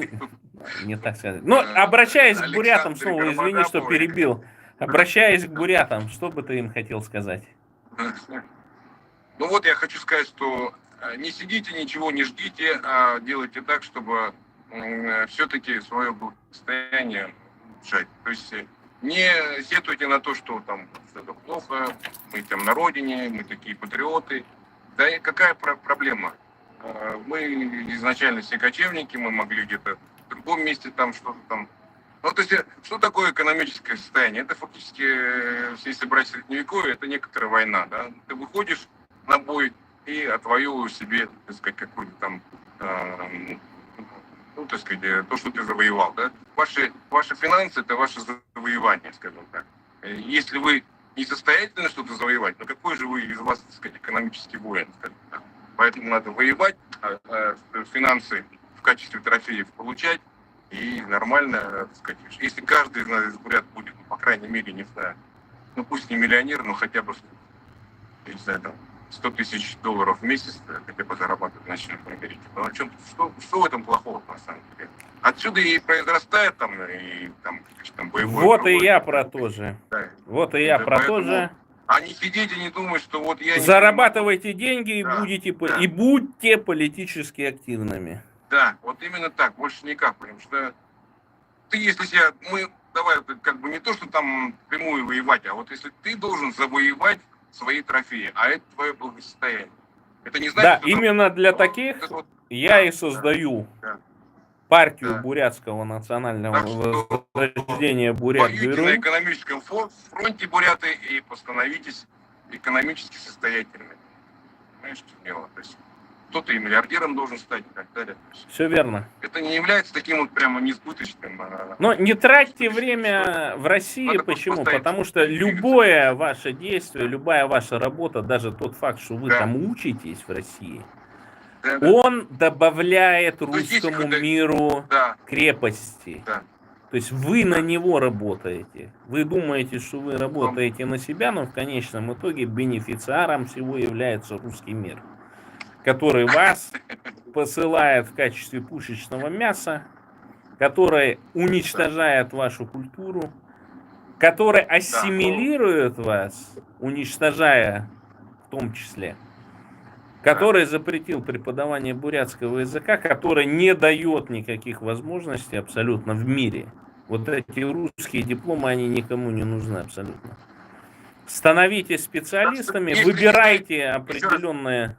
не так сказать. Но обращаясь к бурятам, Александре снова извини, что Гармагаповой. перебил. Обращаясь к бурятам, что бы ты им хотел сказать? Ну вот я хочу сказать, что не сидите, ничего не ждите, а делайте так, чтобы все-таки свое благосостояние улучшать. То есть не сетуйте на то, что там что-то плохо, мы там на родине, мы такие патриоты. Да и какая проблема? Мы изначально все кочевники, мы могли где-то в другом месте там что-то там. Ну, то есть, что такое экономическое состояние? Это фактически, если брать средневековье, это некоторая война, да? Ты выходишь на бой и отвоевываешь себе, так сказать, какой-то там, ну, так сказать, то, что ты завоевал, да? Ваши финансы – это ваше завоевание, скажем так. Если вы не состоятельны что-то завоевать, ну, какой же вы из вас, так сказать, экономический воин, скажем так? Поэтому надо воевать, финансы в качестве трофеев получать, и нормально, так сказать, если каждый из нас из бурят будет, ну, по крайней мере, не знаю, ну пусть не миллионер, но хотя бы, я не знаю, там, $100 тысяч в месяц хотя бы зарабатывать начнет в Америке. Ну, что в этом плохого, на самом деле? Отсюда и произрастает там, и там боевой Вот и дух, я про то же. да. Вот и я Да, про то поэтому, же. а не сидеть и не думать, что вот я не Зарабатывайте деньги и да, будьте политически активными. да, вот именно так, больше никак, потому что ты, если себя, давай, как бы не то, что там прямую воевать, а вот если ты должен завоевать свои трофеи, а это твое благосостояние. Это не значит, Да, что именно для там, таких вот, я и создаю да, партию да. бурятского национального Так что возрождения воюйте на Бурят-Гюрю. экономическом фронте, буряты, и становитесь экономически состоятельными. Понимаешь, что дело? То есть кто-то и миллиардером должен стать и так далее. Все верно. Это не является таким вот прямо несбыточным. Но не тратьте время в России. Надо Почему? поставить Потому что любое ваше действие, любая ваша работа, даже тот факт, что вы там учитесь в России, да, да. он добавляет То есть есть русскому какой-то- миру Да, крепости. да. То есть вы на него работаете. Вы думаете, что вы работаете на себя, но в конечном итоге бенефициаром всего является русский мир, который вас посылает в качестве пушечного мяса, который уничтожает вашу культуру, который ассимилирует вас, уничтожая в том числе, который запретил преподавание бурятского языка, который не дает никаких возможностей абсолютно в мире. Вот эти русские дипломы, они никому не нужны абсолютно. Становитесь специалистами, Если выбирайте вы- определенные...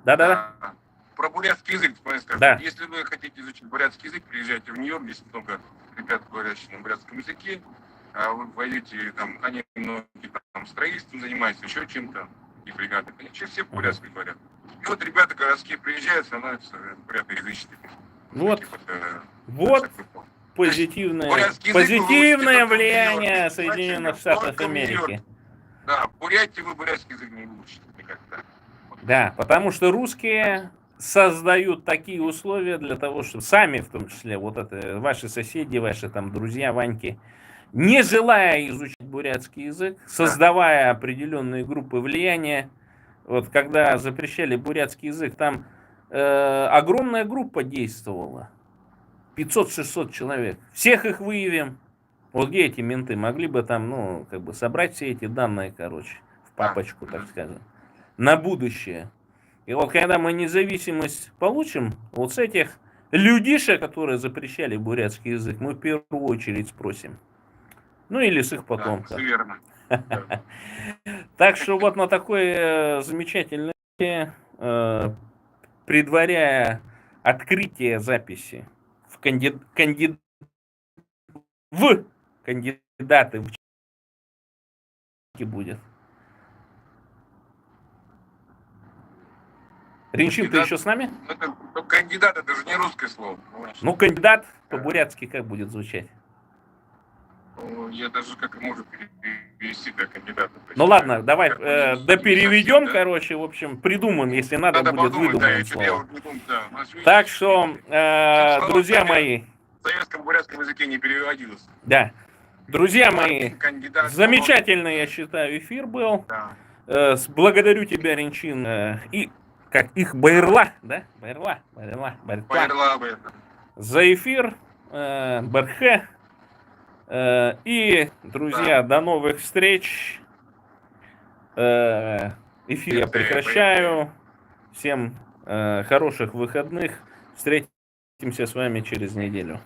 Да-да-да. Да. Про бурятский язык, скажу. Да. Если вы хотите изучить бурятский язык, приезжайте в Нью-Йорк, здесь много ребят, говорящих на бурятском языке. Вы войдете, там, они многие там строительством занимаются, еще чем-то, и бригады. Они все по-бурятски говорят. И вот ребята городские приезжают, становятся бурятоязычными. Вот позитивное влияние Соединенных Штатов Америки. Да, Бурятии вы бурятский язык не учите никогда. Да, потому что русские создают такие условия для того, чтобы сами, в том числе, вот это ваши соседи, ваши там друзья, Ваньки, не желая изучить бурятский язык, создавая определенные группы влияния, вот когда запрещали бурятский язык, там огромная группа действовала. 500-600 человек. Всех их выявим. Вот где эти менты? Могли бы там, ну, как бы собрать все эти данные, короче, в папочку, так скажем, на будущее. И вот когда мы независимость получим, вот с этих людишек, которые запрещали бурятский язык, мы в первую очередь спросим. Ну или с их Да, потомков. все верно. Да. Так что вот на такой замечательной предваряя открытие записи в кандидаты в будет. Ринчин, ты еще с нами? Кандидат это же не русское слово. Ну, кандидат по-бурятски как будет звучать? Я даже как можно перевести как кандидат. Ну ладно, давай переведем, короче, в общем, придумаем, если надо будет выдумаем слово. Так что, друзья мои. В советском-бурятском языке не переводилось. Да. Друзья мои, замечательный, я считаю, эфир был. Да. Благодарю тебя, Ринчин, и как их Байрла, да? Байрла. За эфир, Бархе. И, друзья, до новых встреч. Эфир я прекращаю. Всем хороших выходных. Встретимся с вами через неделю.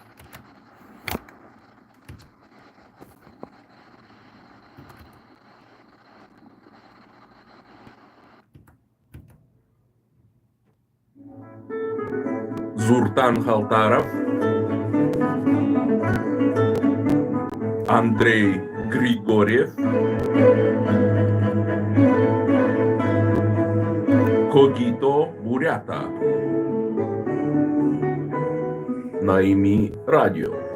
Зуртан Халтаров, Андрей Григорьев, Когито Бурята, Наими Радио.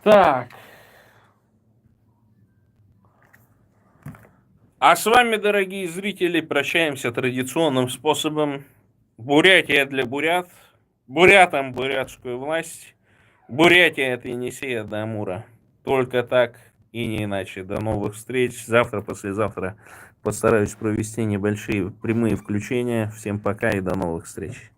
Так. А с вами, дорогие зрители, прощаемся традиционным способом. Бурятия для бурят. Бурятам бурятскую власть. Бурятия — это Енисея до Амура. Только так и не иначе. До новых встреч. Завтра, послезавтра постараюсь провести небольшие прямые включения. Всем пока и до новых встреч.